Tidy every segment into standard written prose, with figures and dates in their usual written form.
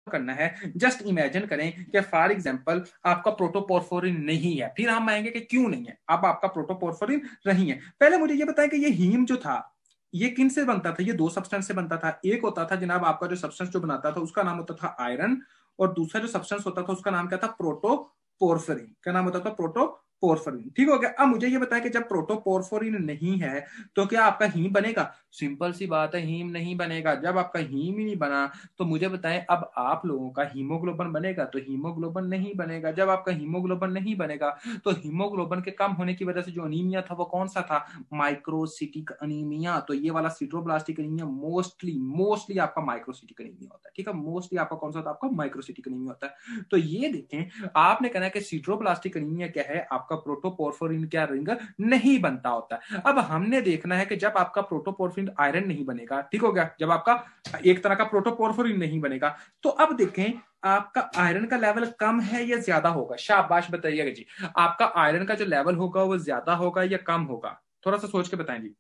करना है, just imagine करें कि फॉर एग्जांपल आपका प्रोटोपोर्फोरिन नहीं है, फिर हम आएंगे कि क्यों नहीं है। अब आपका प्रोटोपोर्फोरिन नहीं है, पहले मुझे ये बताएं कि ये हीम जो था ये किन से बनता था? ये दो सब्सटेंस से बनता था। एक होता था जनाब आपका जो सब्सटेंस जो बनाता था उसका नाम होता था आयरन, और दूसरा जो सब्सटेंस होता था उसका नाम क्या था? प्रोटोपोर्फिरिन। क्या नाम होता था? प्रोटोपोर्फिरिन। ठीक हो गया। अब मुझे ये बताएं कि जब प्रोटोपोर्फिरिन नहीं है तो क्या आपका हीम बनेगा? सिंपल सी बात है, हीम नहीं बनेगा। जब आपका हीम ही नहीं बना तो मुझे बताएं अब आप लोगों का हीमोग्लोबिन बनेगा? तो हीमोग्लोबिन नहीं बनेगा। जब आपका हीमोग्लोबिन नहीं बनेगा तो हीमोग्लोबिन के कम होने की वजह से जो अनीमिया था वो कौन सा था? Microcytic anaemia. तो ये वाला सिड्रोब्लास्टिक अनीमिया मोस्टली आपका माइक्रोसिटिक अनीमिया होता है। ठीक है, मोस्टली आपका कौन सा होता है? आपका माइक्रोसिटिक अनीमिया होता है। तो ये देखें, आपने कहना है कि सिड्रोब्लास्टिक अनीमिया क्या है? आपका प्रोटोपोर्फिरिन क्या रिंग नहीं बनता होता है। अब हमने देखना है कि जब आपका प्रोटोपोर्फिरिन आयरन नहीं बनेगा, ठीक हो गया, जब आपका एक तरह का प्रोटोपोर्फिरिन नहीं बनेगा, तो अब देखें आपका आयरन का लेवल कम है या ज्यादा होगा? शाबाश बताइएगा जी, आपका आयरन का जो लेवल होगा वो ज्यादा होगा या कम होगा? थोड़ा सा सोच के बताएं जी।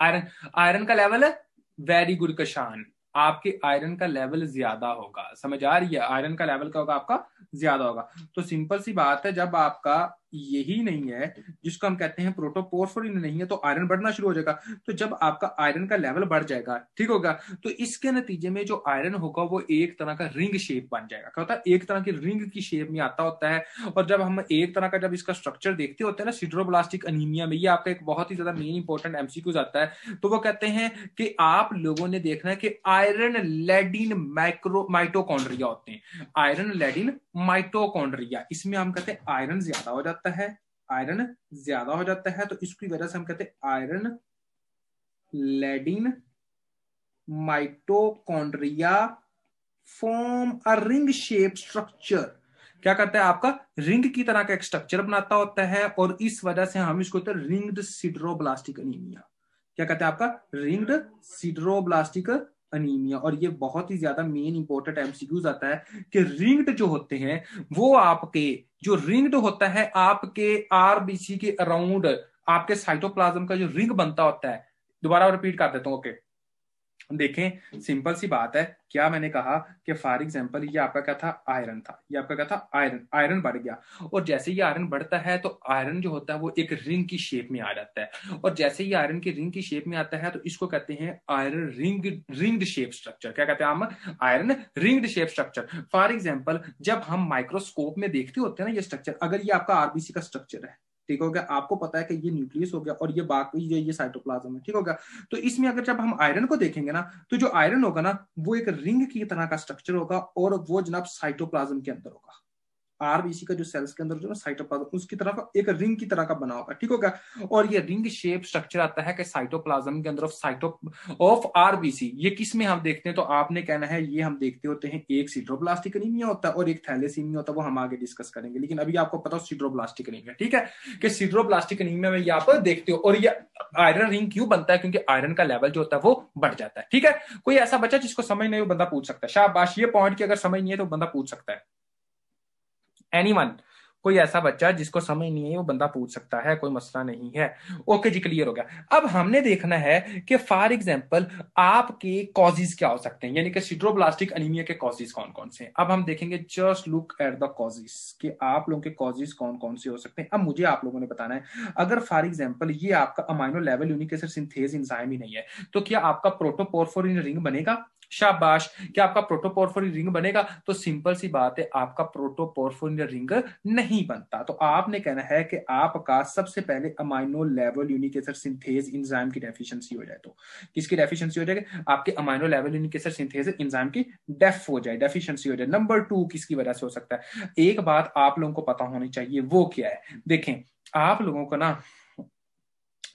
आयरन आयरन का लेवल है, वेरी गुड कशान, आपके आयरन का लेवल ज्यादा होगा। समझ आ रही है? आयरन का लेवल क्या होगा? आपका ज्यादा होगा। तो सिंपल सी बात है, जब आपका यही नहीं है जिसको हम कहते हैं प्रोटोपोर्फिरिन नहीं है तो आयरन बढ़ना शुरू हो जाएगा। तो जब आपका आयरन का लेवल बढ़ जाएगा, ठीक होगा, तो इसके नतीजे में जो आयरन होगा वो एक तरह का रिंग शेप बन जाएगा। क्या होता है? एक तरह की रिंग की शेप में आता होता है। और जब हम एक तरह का जब इसका स्ट्रक्चर देखते होते हैं ना सिड्रोब्लास्टिक अनीमिया में, ये आपका एक बहुत ही ज्यादा मेन इंपॉर्टेंट एमसीक्यूज आता है। तो वो कहते हैं कि आप लोगों ने देखना है कि आयरन लेडिन माइटोकॉन्ड्रिया होते हैं। आयरन लेडिन माइटोकॉन्ड्रिया, इसमें हम कहते हैं आयरन ज्यादा हो जाता है। आयरन ज्यादा हो जाता है तो इसकी वजह से हम कहते हैं iron laden mitochondria form a ring shape structure. क्या करता है? आपका रिंग की तरह का एक स्ट्रक्चर बनाता होता है, और इस वजह से हम इसको कहते हैं रिंग्ड सिड्रोब्लास्टिक अनीमिया। क्या कहते हैं? आपका रिंग्ड सिड्रोब्लास्टिक अनीमिया। और ये बहुत ही ज्यादा मेन इंपॉर्टेंट एमसीक्यूज आता है कि रिंग्ड जो होते हैं वो आपके, जो रिंग्ड होता है आपके आरबीसी के अराउंड, आपके साइटोप्लाज्म का जो रिंग बनता होता है, दोबारा रिपीट कर देता हूं, ओके। देखें, सिंपल सी बात है, क्या मैंने कहा कि फॉर एग्जांपल ये आपका क्या था? आयरन था। ये आपका क्या था? आयरन। आयरन बढ़ गया, और जैसे ही आयरन बढ़ता है तो आयरन जो होता है वो एक रिंग की शेप में आ जाता है। और जैसे ही आयरन की रिंग की शेप में आता है तो इसको कहते हैं आयरन रिंग्ड शेप स्ट्रक्चर। क्या कहते हैं हम? Iron ringed shape structure. For example जब हम माइक्रोस्कोप में देखते होते हैं ना ये स्ट्रक्चर, अगर ये आपका आरबीसी का स्ट्रक्चर है, ठीक हो गया, आपको पता है कि ये न्यूक्लियस हो गया और ये बाकी ये साइटोप्लाज्म है, ठीक होगा। तो इसमें अगर जब हम आयरन को देखेंगे ना, तो जो आयरन होगा ना वो एक रिंग की तरह का स्ट्रक्चर होगा, और वो जनाब साइटोप्लाज्म के अंदर होगा। आरबीसी का जो सेल्स के अंदर जो ना साइटोप्लाज्म उसकी तरफ एक रिंग की तरह का बना होगा, ठीक होगा। और ये रिंग शेप स्ट्रक्चर आता है कि साइटोप्लाज्म के अंदर ऑफ आरबीसी। ये किस में हम देखते हैं? तो आपने कहना है ये हम देखते होते हैं, एक सिड्रोब्लास्टिक एनीमिया होता है और एक थैलेसीमिया होता है, वो हम आगे डिस्कस करेंगे। लेकिन अभी आपको पता हो सिड्रोब्लास्टिक एनीमिया, ठीक है, कि सिड्रोब्लास्टिक एनीमिया में ये आप देखते हो। और ये आयरन रिंग क्यों बनता है? क्योंकि आयरन का लेवल जो होता है वो बढ़ जाता है। ठीक है, कोई ऐसा बच्चा जिसको समझ नहीं हो बंदा पूछ सकता है। शाबाश, ये पॉइंट की अगर समझ नहीं है तो बंदा पूछ सकता है। एनीवन, कोई ऐसा बच्चा जिसको समझ नहीं है वो बंदा पूछ सकता है, कोई मसला नहीं है। ओके जी, क्लियर हो गया। अब हमने देखना है कि फॉर एग्जांपल आपके कॉजेज क्या हो सकते हैं, यानी कि सिड्रोब्लास्टिक अनीमिया के कॉजेज कौन कौन से हैं। अब हम देखेंगे, just look at the causes, कि आप लोगों के कॉजेज कौन कौन से हो सकते हैं। अब मुझे आप लोगों ने बताना है, अगर फॉर एग्जांपल ये आपका amino level unique acid synthase enzyme ही नहीं है तो क्या आपका प्रोटोपोर्फिरिन रिंग बनेगा? शाबाश, क्या आपका प्रोटोपोर्फिरिन रिंग बनेगा? तो सिंपल सी बात है, आपका प्रोटोपोर्फिरिन रिंग नहीं बनता। तो आपने कहना है कि आपका सबसे पहले amino level unique acid synthase enzyme की डेफिशिएंसी हो जाए। तो किसकी डेफिशिएंसी हो जाएगी? आपके amino level unique acid synthase enzyme की डेफिशिएंसी हो जाए। नंबर 2 किसकी वजह से हो सकता है? एक बात आप लोगों को पता होनी चाहिए, वो क्या है? देखें, आप लोगों को ना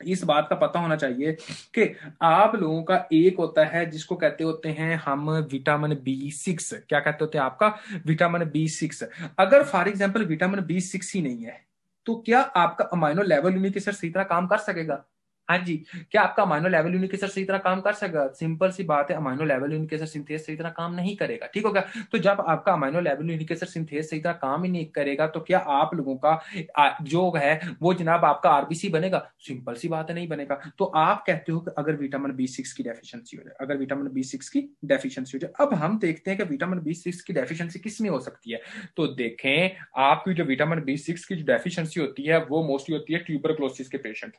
इस बात का पता होना चाहिए कि आप लोगों का एक होता है जिसको कहते होते हैं हम विटामिन B6। क्या कहते होते हैं? आपका विटामिन B6। अगर फॉर एग्जांपल विटामिन B6 ही नहीं है तो क्या आपका अमाइनो लेवल यूनिक एसिड सही तरह काम कर सकेगा? हाँ जी, क्या आपका अमाइनो लेवल यूनिक एसिड सही तरह काम कर सकेगा? सिंपल सी बात है, amino level unique acid synthase सही तरह काम नहीं करेगा। ठीक हो गया? तो जब आपका amino level unique acid synthase सही तरह काम ही नहीं करेगा, तो क्या आप लोगों का जो है वो जनाब आपका आरबीसी बनेगा? सिंपल सी बात है, नहीं बनेगा। तो आप कहते हो कि अगर विटामिन B6 की डेफिशिएंसी हो जाए, अगर विटामिन B6 की डेफिशिएंसी हो जाए, अब हम देखते हैं कि विटामिन B6 की डेफिशिएंसी किस में हो सकती है। तो देखें, आपकी जो विटामिन B6 की डेफिशिएंसी होती है वो मोस्टली होती है ट्यूबरक्लोसिस के पेशेंट।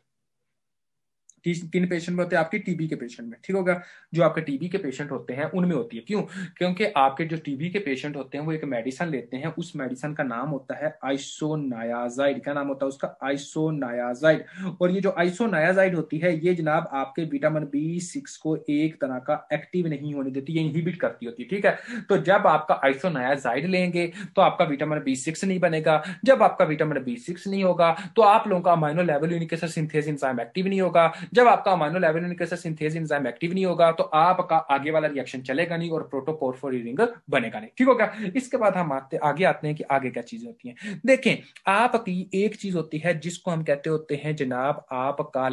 किन पेशेंट में होते हैं? आपके टीबी के पेशेंट में। ठीक होगा? जो आपके टीबी के पेशेंट होते हैं उनमें होती है। क्यों? क्योंकि आपके जो टीबी के पेशेंट होते हैं वो एक मेडिसिन लेते हैं, उस मेडिसिन का नाम होता है आइसोनायाजाइड। क्या नाम होता है उसका? आइसोनायाजाइड। और ये जो आइसोनायाजाइड होती है ये जनाब आपके विटामिन B6 को एक तरह का एक्टिव नहीं होने देती, ये इनहिबिट करती होती है। ठीक है? तो जब आपका आइसोनायाजाइड लेंगे तो आपका विटामिन B6 नहीं बनेगा। जब आपका विटामिन B6 नहीं होगा तो आप लोगों का amino level unique acid synthase enzyme active नहीं होगा। जब आपका amino level unique acid synthase enzyme active नहीं होगा तो आपका आगे वाला रिएक्शन चलेगा नहीं और प्रोटोपोर्फिरिन रिंग बनेगा नहीं। ठीक होगा? इसके बाद हम आगे आते हैं कि आगे क्या चीजें होती हैं। देखें, आपकी एक चीज होती है जिसको हम कहते होते हैं जनाब आपका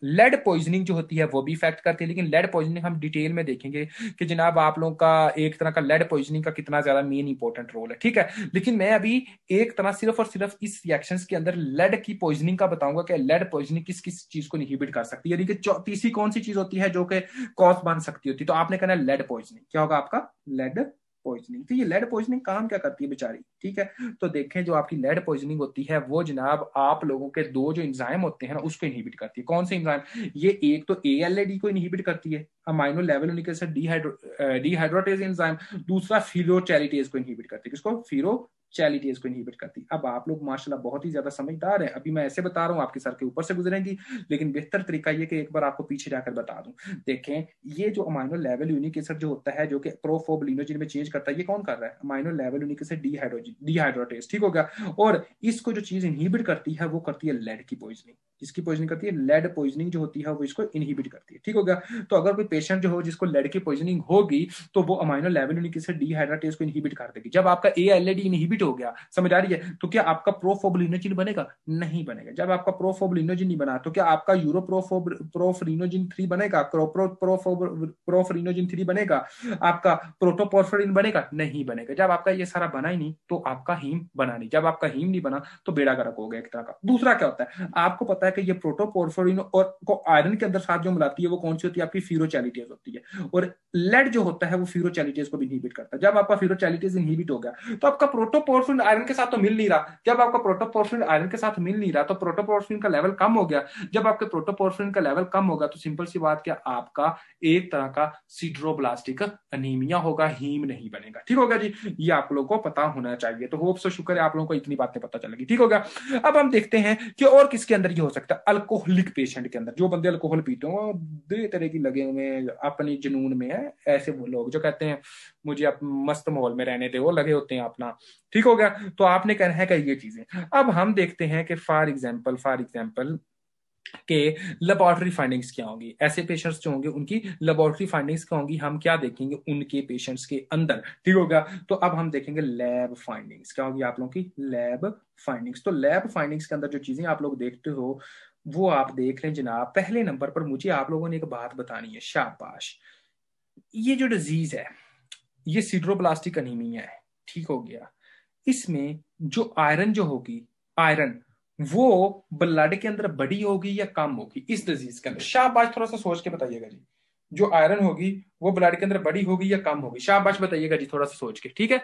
लेड पॉइजनिंग जो होती है वो भी इफेक्ट करती है, लेकिन लेड पॉइजनिंग हम डिटेल में देखेंगे कि जनाब आप लोगों का एक तरह का लेड पॉइजनिंग का कितना ज्यादा मेन इंपॉर्टेंट रोल है। ठीक है? लेकिन मैं अभी एक तरह सिर्फ और सिर्फ इस रिएक्शंस के अंदर लेड की पॉइजनिंग का बताऊंगा कि लेड पॉइजनिंग किस किस चीज को इनहिबिट कर सकती है, यानी कि तीसरी कौन सी चीज होती है जो कि कॉज बन सकती होती है। तो आपने कहना लेड पॉइजनिंग। क्या होगा आपका? Lead poisoning. तो ये लेड पॉइजनिंग काम क्या करती है बेचारी? ठीक है? तो देखें, जो आपकी लेड पॉइजनिंग होती है वो जनाब आप लोगों के दो जो एंजाइम होते हैं ना उसको इनहिबिट करती है। कौन से एंजाइम? ये एक तो ALAD को इनहिबिट करती है, amino level unique acid dehydratase enzyme. दूसरा फिरोचैलिटेज को इनहिबिट करती है। किसको? फिरोचैलिटेज को इनहिबिट करती है। अब आप लोग माशाल्लाह बहुत ही ज्यादा समझदार हैं, अभी मैं ऐसे बता रहा हूं आपके सर के ऊपर से गुजरेंगी, लेकिन बेहतर तरीका ये कि एक बार आपको पीछे जाकर बता दूं। देखें, ये जो अमाइनो लेवल यूनिक एसिड जो होता है जो कि प्रोफोबलिनोजिन में चेंज करता है, ये कौन कर रहा है? Amino level unique acid dehydratase. ठीक हो गया? और इसको जो चीज इनहिबिट करती है वो करती है लेड की पॉइजनिंग। किसकी पॉइजनिंग करती है? लेड पॉइजनिंग जो होती है वो इसको इनहिबिट करती है। ठीक हो गया? तो अगर कोई पेशेंट जो हो जिसको लेड की पॉइजनिंग होगी तो वो अमाइनो लेवल यूनिक एसिड डिहाइड्रोटेज को इनहिबिट कर देगी। जब आपका ALAD इनहिबिट हो गया, समझ आ रही है, तो क्या आपका प्रोफोबलिनोजिन बनेगा? नहीं बनेगा। जब आपका प्रोफोबलिनोजिन नहीं बना तो क्या आपका यूरोप्रोफोरिनोजिन 3 बनेगा? प्रोफोरिनोजिन 3 बनेगा? आपका प्रोटोपोर्फिरिन बनेगा? नहीं बनेगा। जब आपका ये सारा बना ही नहीं तो आपका हीम बना नहीं। जब आपका हीम नहीं बना तो बेड़ा गर्क हो गया एक तरह का। दूसरा क्या होता है? आपको पता है कि ये प्रोटोपोर्फिरिन और को आयरन के अंदर साथ जो मिलाती है वो कौन सी होती है? आपकी फिरोचैलिटेज होती है। और लेड जो होता है वो फिरोचैलिटेज को भी इनहिबिट करता है। जब आपका फिरोचैलिटेज इनहिबिट हो गया तो आपका प्रोटोपोर्फिरिन आयरन के साथ तो मिल नहीं रहा। जब आपका प्रोटोपोर्फिरिन आयरन के साथ मिल नहीं रहा तो प्रोटोपोर्फिरिन का लेवल कम हो गया। जब आपके प्रोटोपोर्फिरिन का लेवल कम होगा तो सिंपल सी बात, क्या आपका एक तरह का सिड्रोब्लास्टिक अनीमिया होगा, हीम नहीं बनेगा। ठीक होगा जी? ये आप लोगों को पता होना चाहिए। तो होप सो शुक्र है आप लोगों को इतनी बातें पता चलेगी। ठीक होगा? अब हम देखते हैं कि और किसके अंदर ये हो सकता है। अल्कोहलिक पेशेंट के अंदर, जो बंदे अल्कोहल पीते हो, दो तरह की लगे हुए अपनी जुनून में है, ऐसे वो लोग जो कहते हैं मुझे आप मस्त माहौल में रहने दे, वो लगे होते हैं अपना। ठीक हो गया? तो आपने कहना है कि ये चीजें। अब हम देखते हैं कि फॉर एग्जाम्पल के लेबोरेटरी फाइंडिंग्स क्या होंगी। ऐसे पेशेंट्स जो होंगे उनकी लेबोरेटरी फाइंडिंग्स क्या होंगी, हम क्या देखेंगे उनके पेशेंट्स के अंदर। ठीक होगा? तो अब हम देखेंगे लैब फाइंडिंग्स क्या होगी आप लोगों की। Lab findings. तो लैब फाइंडिंग्स के अंदर जो चीजें आप लोग देखते हो वो आप देख लें जनाब। पहले नंबर पर मुझे आप लोगों ने एक बात बतानी है, शाबाश। ये जो डिजीज है ये सिड्रोब्लास्टिक अनीमिया है। ठीक हो गया? इसमें जो आयरन जो होगी, आयरन वो ब्लड के अंदर बड़ी होगी या कम होगी इस डिजीज के अंदर? शाबाश, थोड़ा सा सोच के बताइएगा जी। जो आयरन होगी वो ब्लड के अंदर बड़ी होगी या कम होगी? शाबाश बताइएगा जी, थोड़ा सा सोच के। ठीक है?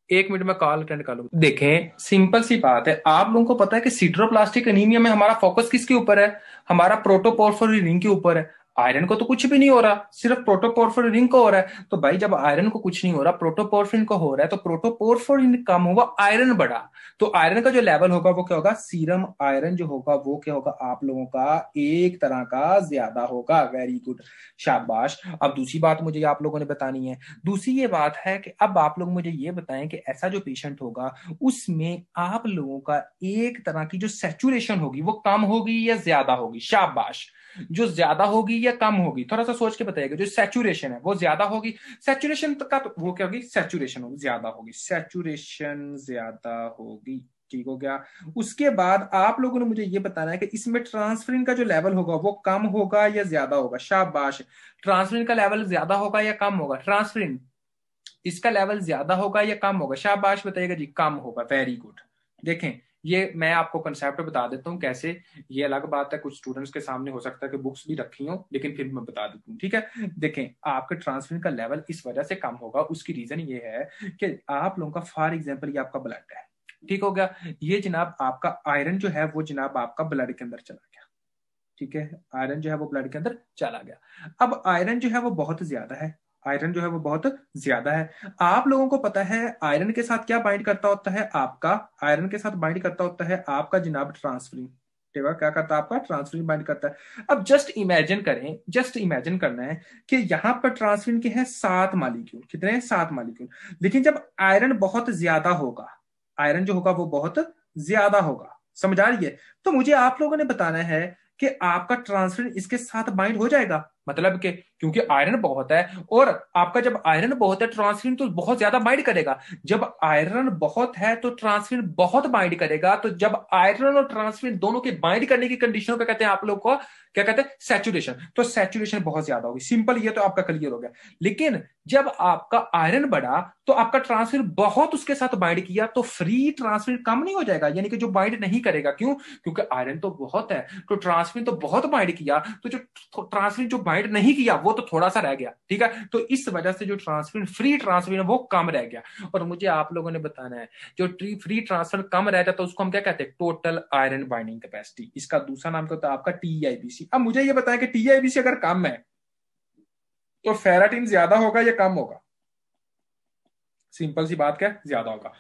1 मिनट में कॉल अटेंड कर लूंगा। देखें, सिंपल सी बात है, आप लोगों को पता है कि सिड्रोप्लास्टिक एनीमिया में हमारा फोकस किसके ऊपर है? हमारा प्रोटोपोर्फिरिन रिंग के ऊपर है। आयरन को तो कुछ भी नहीं हो रहा, सिर्फ प्रोटोपोर्फिरिन रिंग को हो रहा है। तो भाई जब आयरन को कुछ नहीं हो रहा, प्रोटोपोर्फिरिन को हो रहा है, तो प्रोटोपोर्फिरिन कम हुआ, आयरन बढ़ा, तो आयरन का जो लेवल होगा वो क्या होगा? सीरम आयरन जो होगा वो क्या होगा आप लोगों का? एक तरह का ज्यादा होगा। वेरी गुड, शाबाश। अब दूसरी बात मुझे आप लोगों ने बतानी है। दूसरी ये बात है कि अब आप लोग मुझे ये बताएं कि ऐसा जो पेशेंट होगा उसमें आप लोगों का एक तरह की जो सैचुरेशन होगी वो कम होगी या ज्यादा होगी? शाबाश। जो ज्यादा होगी या कम होगी? थोड़ा सा सोच के बताइएगा। जो सैचुरेशन है वो ज्यादा होगी। सैचुरेशन का तो वो क्या होगी? सैचुरेशन होगी, ज्यादा होगी। सैचुरेशन ज्यादा होगी। ठीक हो गया। उसके बाद आप लोगों ने मुझे ये बताना है कि इसमें ट्रांसफरिन का जो लेवल होगा वो कम होगा या ज्यादा होगा। शाबाश, ट्रांसफरिन का लेवल ज्यादा होगा या कम होगा? ट्रांसफरिन इसका लेवल ज्यादा होगा या कम होगा? शाबाश बताइएगा जी, कम होगा। Very good. देखें, ये मैं आपको कंसेप्ट बता देता हूं कैसे। ये अलग बात है, कुछ स्टूडेंट्स के सामने हो सकता है कि बुक्स भी रखी हो, लेकिन फिर मैं बता देता हूँ, ठीक है। देखें, आपका ट्रांसफरिन का लेवल इस वजह से कम होगा, उसकी रीजन ये है कि आप लोगों का फॉर एग्जाम्पल ये आपका ब्लड है, ठीक हो गया। ये जनाब आपका आयरन जो है वो जनाब आपका ब्लड के अंदर चला गया, ठीक है। आयरन जो है वो ब्लड के अंदर चला गया। अब आयरन जो है वो बहुत ज्यादा है, आयरन जो है वो बहुत ज्यादा है। आप लोगों को पता है आयरन के साथ क्या बाइंड करता होता है आपका? आयरन के साथ बाइंड करता होता है आपका जनाब ट्रांसफरिन। ठीक है, क्या करता है आपका? ट्रांसफरिन बाइंड करता है। अब जस्ट इमेजिन करें, जस्ट इमेजिन करना है कि यहां पर ट्रांसफरिन के हैं 7 मालिक्यूल। कितने हैं? 7 मालिक्यूल। लेकिन जब आयरन बहुत ज्यादा होगा, आयरन जो होगा वो बहुत ज्यादा होगा, समझ आ रही है? तो मुझे आप लोगों ने बताना है कि आपका ट्रांसफरिन इसके साथ बाइंड हो जाएगा। मतलब कि क्योंकि आयरन बहुत है, और आपका जब आयरन बहुत है ट्रांसफरिन तो बहुत ज्यादा बाइंड करेगा। जब आयरन बहुत है तो ट्रांसफरिन बहुत बाइंड करेगा। तो जब आयरन और ट्रांसफरिन दोनों के बाइंड करने की कंडीशन को कहते हैं आप लोग को क्या कहते हैं? सैचुरेशन। तो सैचुरेशन बहुत ज्यादा होगी। सिंपल, ये तो आपका क्लियर हो गया। लेकिन जब आपका आयरन बढ़ा तो आपका ट्रांसफरिन बहुत उसके साथ बाइंड किया, तो फ्री ट्रांसफरिन कम नहीं हो जाएगा? यानी कि जो बाइंड नहीं करेगा। क्यों? क्योंकि आयरन तो बहुत है, तो ट्रांसफरिन तो बहुत बाइंड किया, तो जो ट्रांसफरिन जो बाइंड नहीं किया वो तो थोड़ा सा रह गया, ठीक है। तो इस वजह से जो ट्रांसफरिन, फ्री ट्रांसफरिन वो कम रह गया। और मुझे आप लोगों ने बताना है जो फ्री ट्रांसफर कम रहता है तो उसको हम क्या कहते हैं? Total iron binding capacity. इसका दूसरा नाम क्या होता है आपका? TIBC। अब मुझे ये बताया कि TIBC अगर कम है तो फेराटिन ज्यादा होगा या कम होगा? सिंपल सी बात क्या? ज्यादा होगा।